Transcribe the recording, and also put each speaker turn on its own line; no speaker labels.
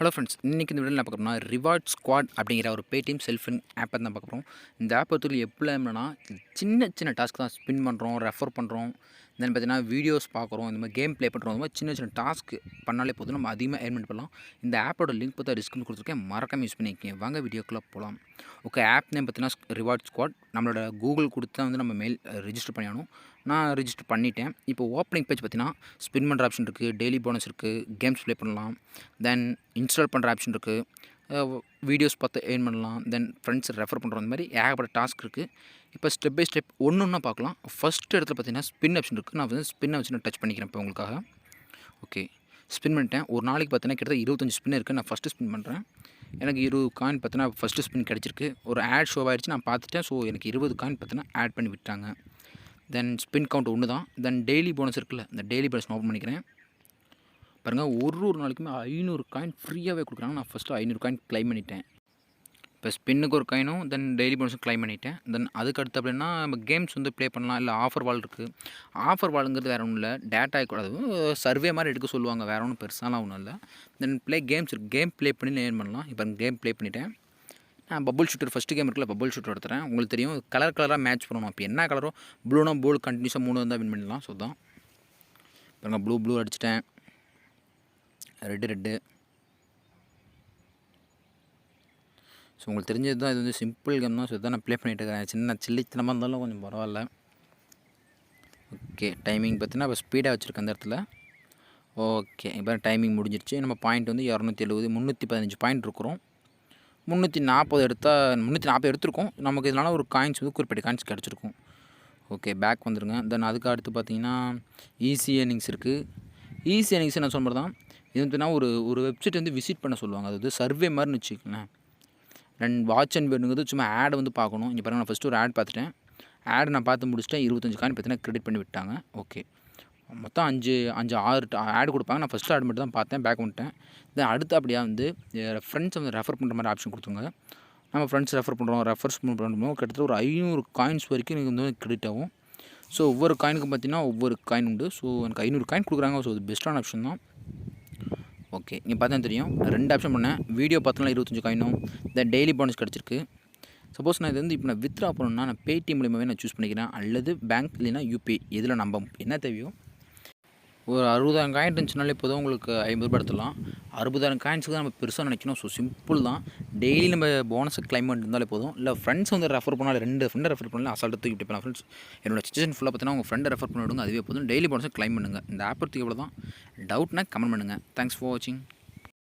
Hello friends, இன்றைக்கி இந்த வீடியோவில் என்ன பார்க்க போகிறோம்னா ரிவார்ட் ஸ்குவாட் அப்படிங்கிற ஒரு பேடிஎம் செல்ஃப் ஆப்பை தான் பார்க்க போகிறோம். இந்த ஆப் பொறுத்தவரை எப்படின்னா சின்ன சின்ன டாஸ்க் தான் ஸ்பின் பண்ணுறோம், ரெஃபர் பண்ணுறோம், தென் பார்த்தீங்கன்னா வீடியோஸ் பார்க்குறோம், இந்த மாதிரி கேம் ப்ளே பண்ணுறோம். இந்த மாதிரி சின்ன சின்ன டாஸ்க் பண்ணாலே போதும், நம்ம அதிகமாக ஏர்ன் பண்ணலாம். இந்த ஆப்போட லிங்க் பார்த்தா டிஸ்கிரிப்ஷன் கொடுத்துருக்கேன், மறக்காம யூஸ் பண்ணிக்கங்க. வாங்க வீடியோக்குள்ளே போகலாம். ஓகே, ஆப் நேம் பார்த்தீங்கன்னா ரிவார்ட் ஸ்குவாட். நம்மளோட கூகுள் கொடுத்தா வந்து நம்ம மெயில் ரிஜிஸ்டர் பண்ணிடணும். நான் ரிஜிஸ்டர் பண்ணிட்டேன். இப்போ ஓப்பனிங் பேஜ் பார்த்தீங்கன்னா ஸ்பின் பண்ணுற ஆப்ஷன் இருக்குது, டெய்லி போனஸ் இருக்குது, கேம்ஸ் ப்ளே பண்ணலாம், தென் இன்ஸ்டால் பண்ணுற ஆப்ஷன் இருக்குது, வீடியோஸ் பார்த்து ஏர்ன் பண்ணலாம், தென் ஃப்ரெண்ட்ஸ் ரெஃபர் பண்ணுற அந்த மாதிரி ஏகப்பட்ட டாஸ்க் இருக்குது. இப்போ ஸ்டெப் பை ஸ்டெப் ஒன்று ஒன்றா பார்க்கலாம். ஃபஸ்ட் இடத்துல பார்த்தீங்கன்னா ஸ்பின் ஆப்ஷன் இருக்குது. நான் வந்து ஸ்பின் ஆப்ஷனை டச் பண்ணிக்கிறேன் இப்போ உங்களுக்காக. ஓகே, ஸ்பின் பண்ணிட்டேன். ஒரு நாளைக்கு பார்த்தீங்கன்னா கிட்டத்தட்ட 25 ஸ்பின் இருக்குது. நான் ஃபஸ்ட்டு ஸ்பின் பண்ணுறேன். எனக்கு 20 காயின் பார்த்தீங்கன்னா ஃபஸ்ட்டு ஸ்பின் கிடச்சிருக்கு. ஒரு ஆட் ஷோ ஆகிடுச்சு, நான் பார்த்துட்டேன். ஸோ எனக்கு 20 காயின் பார்த்தீங்கன்னா ஆட் பண்ணி விட்டாங்க. தென் ஸ்பின் கவுண்ட் ஒன்று தான். தென் டெய்லி போனஸ் இருக்குல்ல, இந்த டெய்லி போனஸ் ஓப்பன் பண்ணிக்கிறேன். பாருங்கள், ஒரு நாளைக்குமே 500 காயின் ஃப்ரீயாகவே கொடுக்குறாங்க. நான் ஃபஸ்ட்டு 500 காயின் க்ளைம் பண்ணிட்டேன். இப்போ ஸ்பின்னுக்கு ஒரு காயினும் தென் டெய்லி போனஸும் க்ளைம் பண்ணிட்டேன். தென் அதுக்கு அடுத்து அப்படின்னா நம்ம கேம்ஸ் வந்து ப்ளே பண்ணலாம். இல்லை ஆஃபர் வால் இருக்குது. ஆஃபர் வாலுங்கிறது வேறு ஒன்றும் இல்லை, டேட்டா கூடாது, சர்வே மாதிரி எடுக்க சொல்லுவாங்க, வேறு ஒன்றும் பெருசாலாம் ஒன்றும் இல்லை. தென் கேம்ஸ் இருக்குது, கேம் ப்ளே பண்ணி ஏர்ன் பண்ணலாம். இப்போ கேம் ப்ளே பண்ணிட்டேன். நான் பபுள் ஷூட்டர் ஃபஸ்ட்டு கேம் இருக்குல்ல, பபுள் ஷூட்டர் எடுத்துகிறேன். உங்களுக்கு தெரியும், கலர் கலராக மேட்ச் பண்ணணும். அப்போ என்ன கலரோ, ப்ளூனா போல் கண்டினியூஸாக 3 வந்தால் வின் பண்ணலாம். ஸோ தான் பாருங்கள், ப்ளூ அடிச்சிட்டேன், ரெட்டு. ஸோ உங்களுக்கு தெரிஞ்சது தான், இது வந்து சிம்பிள் கேம் தான். ஸோ இதான் நான் ப்ளே பண்ணிகிட்டு இருக்கிறேன். சின்ன சில்லித்தனமாக இருந்தாலும் கொஞ்சம் பரவாயில்ல. ஓகே, டைமிங் பார்த்தீங்கன்னா இப்போ ஸ்பீடாக வச்சுருக்கேன் அந்த இடத்துல. ஓகே, இப்போ டைமிங் முடிஞ்சிருச்சு. நம்ம பாயிண்ட் வந்து 270, 315 பாயிண்ட் இருக்கிறோம். 340 எடுத்திருக்கோம். நமக்கு இதனால் ஒரு காயின்ஸ் வந்து குறிப்பிட்ட காயின்ஸ் கிடச்சிருக்கும். ஓகே, பேக் வந்துடுங்க. தென் அதுக்கு அடுத்து பார்த்தீங்கன்னா ஈஸி ஏர்னிங்ஸ் இருக்குது. ஈஸி ஏர்னிங்ஸ் என்ன சொல்ல தான், இது வந்துன்னா ஒரு வெப்சைட் வந்து விசிட் பண்ண சொல்லுவாங்க. அது வந்து சர்வே மாதிரின்னு வச்சுக்கோங்களேன். வாட்ச் அண்ட் வேணுங்கிறது சும்மா ஆடை வந்து பார்க்கணும். இங்கே பாருங்கள், நான் ஃபஸ்ட்டு ஒரு ஆட் பார்த்துட்டேன். ஆட் நான் பார்த்து முடிச்சுட்டேன். 25 காயின் பார்த்தீங்கன்னா கிரெடிட் பண்ணி விட்டாங்க. ஓகே, மொத்தம் 6 ஆட் கொடுப்பாங்க. நான் ஃபஸ்ட்டு ஆட் மட்டும் தான் பார்த்தேன், பேக் வந்துட்டேன். தென் அடுத்து அப்படியே வந்து ஃப்ரெண்ட்ஸ் வந்து ரெஃபர் பண்ணுற மாதிரி ஆப்ஷன் கொடுத்துருங்க. நம்ம ஃப்ரெண்ட்ஸ் ரெஃபர் பண்ணுறோம், பண்ணுறோம், கிட்டத்தட்ட ஒரு 500 காயின்ஸ் வரைக்கும் எனக்கு வந்து கிரெடிட் ஆகும். ஸோ ஒவ்வொரு காயினுக்கும் பார்த்தீங்கன்னா ஒவ்வொரு காயின் உண்டு. ஸோ எனக்கு 500 காயின் கொடுக்குறாங்க. ஸோ இது பெஸ்ட்டான ஆப்ஷன் தான். ஓகே, நீங்கள் பார்த்தா தெரியும், 2 ஆப்ஷன் பண்ணேன். வீடியோ பார்த்தோம்னா 25 காயினும், தென் டெய்லி போனஸ் கிடச்சிருக்கு. சப்போஸ் நான் இது வந்து இப்போ நான் வித்ரா பண்ணணும்னா நான் பேடிஎம் மூலியமாகவே நான் சூஸ் பண்ணிக்கிறேன். அல்லது பேங்க் இல்லைனா யூபிஐ, எதில் நம்ம என்ன தேவையோ. ஒரு 60,000 காயின் இருந்துச்சுனாலே இப்போதான் உங்களுக்கு 50 ரூபா எடுத்துடலாம். 60,000 காயின்ஸுக்கு தான் நம்ம பெருசாக நினைக்கணும். ஸோ சிம்பிள் தான். டெய்லி நம்ம போனஸை க்ளைம் பண்ணிட்டு இருந்தாலே போதும். இல்லை ஃப்ரெண்ட்ஸ் வந்து ரெஃபர் பண்ணாலும் 2 ஃப்ரெண்டை ரெஃபர் பண்ணாலும் அசால்ட்டு தூக்கிட்டு போயிடலாம். ஃப்ரெண்ட்ஸ், என்னோட சிச்சுவேஷன் ஃபுல்லாக பார்த்தீங்கன்னா உங்கள் ஃப்ரெண்டை ரெஃபர் பண்ணி விடுங்க, அதுவே போதும். டெய்லி போனஸை க்ளைம் பண்ணுங்கள். இந்த ஆப் பற்றி இவ்வளோ தான். டவுட்னா கமெண்ட் பண்ணுங்கள். தேங்க்ஸ் ஃபார் வாட்சிங்.